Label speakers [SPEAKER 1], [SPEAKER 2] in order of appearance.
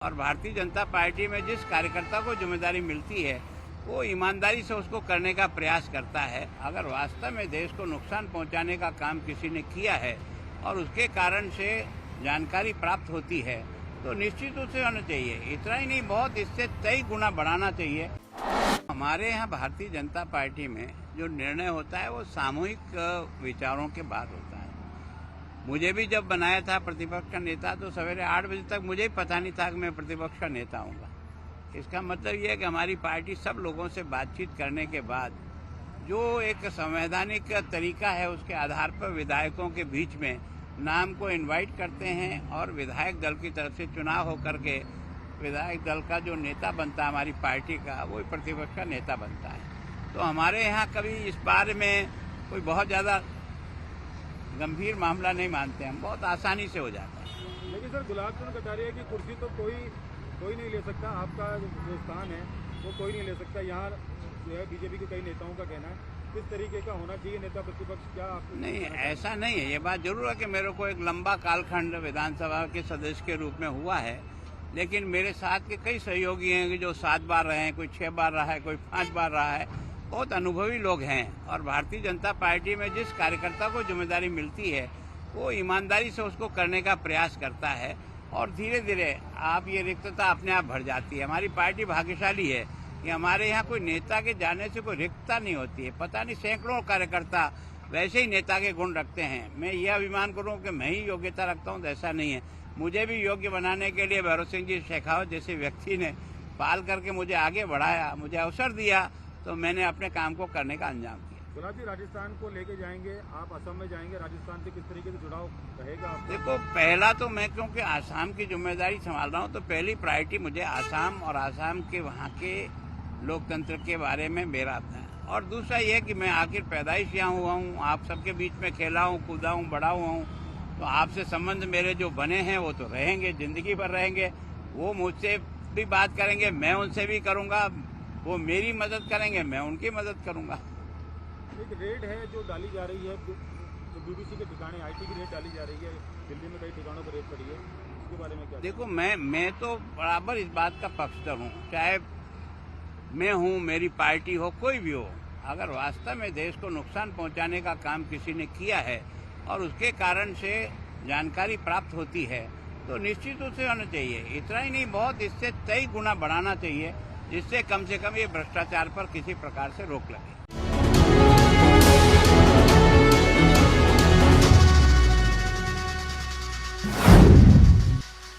[SPEAKER 1] और भारतीय जनता पार्टी में जिस कार्यकर्ता को जिम्मेदारी मिलती है वो ईमानदारी से उसको करने का प्रयास करता है। अगर वास्तव में देश को नुकसान पहुंचाने का काम किसी ने किया है और उसके कारण से जानकारी प्राप्त होती है तो निश्चित रूप से होना चाहिए। इतना ही नहीं, बहुत इससे कई गुना बढ़ाना चाहिए। हमारे यहाँ भारतीय जनता पार्टी में जो निर्णय होता है वो सामूहिक विचारों के बाद होता है। मुझे भी जब बनाया था प्रतिपक्ष का नेता तो सवेरे 8 बजे तक मुझे ही पता नहीं था कि मैं प्रतिपक्ष का नेता हूँगा। इसका मतलब ये है कि हमारी पार्टी सब लोगों से बातचीत करने के बाद जो एक संवैधानिक तरीका है उसके आधार पर विधायकों के बीच में नाम को इनवाइट करते हैं और विधायक दल की तरफ से चुनाव होकर के विधायक दल का जो नेता बनता है हमारी पार्टी का, वो प्रतिपक्ष का नेता बनता है। तो हमारे यहाँ कभी इस बारे में कोई बहुत ज़्यादा गंभीर मामला नहीं मानते, हम बहुत आसानी से हो जाता है।
[SPEAKER 2] लेकिन सर, गुलाब चंद कटारिया की कुर्सी तो कोई नहीं ले सकता। आपका जो स्थान है वो कोई नहीं ले सकता। यहाँ जो है बीजेपी के कई नेताओं का कहना है किस तरीके का होना चाहिए नेता प्रतिपक्ष, क्या आप? नहीं,
[SPEAKER 1] ऐसा नहीं है। ये बात जरूर है कि मेरे को एक लंबा कालखंड विधानसभा के सदस्य के रूप में हुआ है, लेकिन मेरे साथ के कई सहयोगी हैं कि जो 7 बार रहे हैं, कोई 6 बार रहा है, कोई 5 बार रहा है। बहुत अनुभवी लोग हैं और भारतीय जनता पार्टी में जिस कार्यकर्ता को जिम्मेदारी मिलती है वो ईमानदारी से उसको करने का प्रयास करता है और धीरे धीरे आप ये रिक्तता अपने आप भर जाती है। हमारी पार्टी भाग्यशाली है कि हमारे यहाँ कोई नेता के जाने से कोई रिक्तता नहीं होती है। पता नहीं सैकड़ों कार्यकर्ता वैसे ही नेता के गुण रखते हैं। मैं यह अभिमान करूँ कि मैं ही योग्यता रखता हूँ तो ऐसा नहीं है। मुझे भी योग्य बनाने के लिए भैरव सिंह जी शेखावत जैसे व्यक्ति ने पाल करके मुझे आगे बढ़ाया, मुझे अवसर दिया, तो मैंने अपने काम को करने का अंजाम दिया।
[SPEAKER 2] गुलाब जी, राजस्थान को लेके जाएंगे, आप असम में जाएंगे, राजस्थान से किस तरीके से जुड़ाव रहेगा?
[SPEAKER 1] देखो, पहला तो मैं क्योंकि आसाम की जिम्मेदारी संभाल रहा हूँ तो पहली प्रायोरिटी मुझे आसाम और आसाम के वहाँ के लोकतंत्र के बारे में मेरा था। और दूसरा ये कि मैं आखिर पैदाइश यहाँ हुआ हूँ, आप सबके बीच में खेला हूँ, कूदा हूँ, बड़ा हुआ हूँ, तो आपसे संबंध मेरे जो बने हैं वो तो रहेंगे, जिंदगी भर रहेंगे। वो मुझसे भी बात करेंगे, मैं उनसे भी करूँगा, वो मेरी मदद करेंगे, मैं उनकी मदद करूँगा।
[SPEAKER 2] एक रेड है जो डाली जा रही है, जो बीबीसी के ठिकाने आईटी की रेड डाली जा रही है, दिल्ली में कई ठिकानों पर रेड पड़ी है, इसके बारे में क्या?
[SPEAKER 1] देखो, मैं तो बराबर इस बात का पक्षधर हूँ, चाहे मैं हूँ, मेरी पार्टी हो, कोई भी हो। अगर वास्तव में देश को नुकसान पहुंचाने का काम किसी ने किया है और उसके कारण से जानकारी प्राप्त होती है तो निश्चित रूप से होना चाहिए। इतना ही नहीं, बहुत इससे कई गुना बढ़ाना चाहिए जिससे कम से कम ये भ्रष्टाचार पर किसी प्रकार से रोक लगे।